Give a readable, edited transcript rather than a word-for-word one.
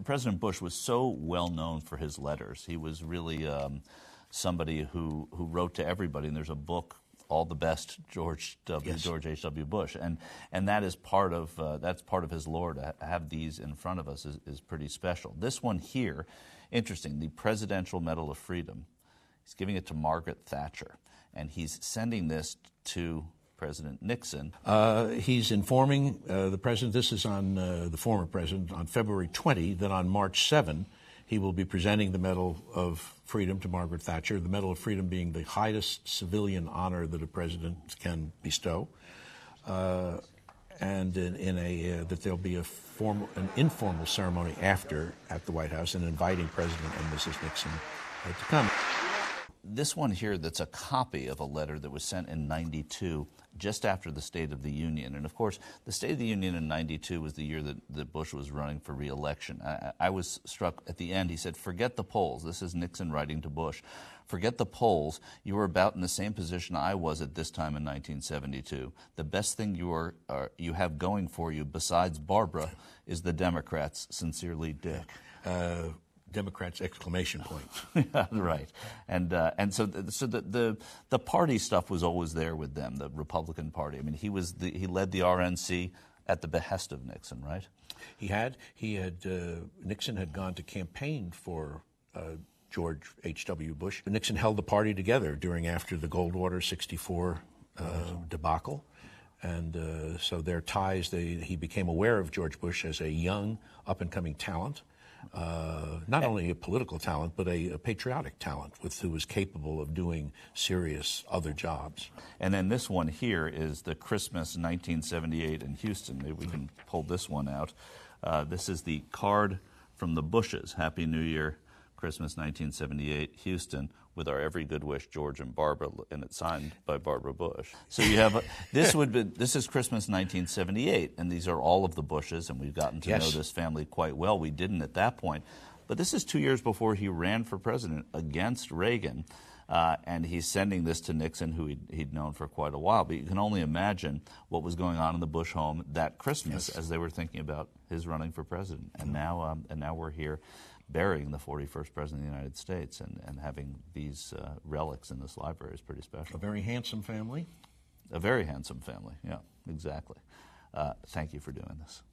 President Bush was so well known for his letters. He was really somebody who wrote to everybody, and there's a book, All the Best, George H.W. Bush, and that is part of his lore. To have these in front of us is pretty special. This one here, interesting, the Presidential Medal of Freedom. He's giving it to Margaret Thatcher, and he's sending this to President Nixon. He's informing the president, this is on the former president, on February 20, that on March 7, he will be presenting the Medal of Freedom to Margaret Thatcher, the Medal of Freedom being the highest civilian honor that a president can bestow, and that there'll be an informal ceremony after at the White House, and inviting President and Mrs. Nixon to come. This one here, that's a copy of a letter that was sent in '92, just after the State of the Union. And of course, the State of the Union in '92 was the year that Bush was running for re-election. I was struck at the end. He said, "Forget the polls." This is Nixon writing to Bush. "Forget the polls. You were about in the same position I was at this time in 1972. The best thing you have going for you, besides Barbara, is the Democrats. Sincerely, Dick." Democrats! Exclamation point. Yeah, right, and so the party stuff was always there with them. The Republican Party. I mean, he led the RNC at the behest of Nixon, right? Nixon had gone to campaign for George H.W. Bush. Nixon held the party together after the Goldwater '64 debacle. And so their ties, he became aware of George Bush as a young, up-and-coming talent. Not only a political talent, but a patriotic talent who was capable of doing serious other jobs. And then this one here is the Christmas 1978 in Houston. Maybe we can pull this one out. This is the card from the Bushes. Happy New Year, Christmas 1978, Houston, with our every good wish, George and Barbara, and it's signed by Barbara Bush. So you have this is Christmas 1978, and these are all of the Bushes, and we've gotten to know this family quite well. We didn't at that point, but this is 2 years before he ran for president against Reagan, and he's sending this to Nixon, who he'd known for quite a while. But you can only imagine what was going on in the Bush home that Christmas as they were thinking about his running for president. And now we're here, burying the 41st President of the United States, and having these relics in this library is pretty special. A very handsome family. A very handsome family, yeah, exactly. Thank you for doing this.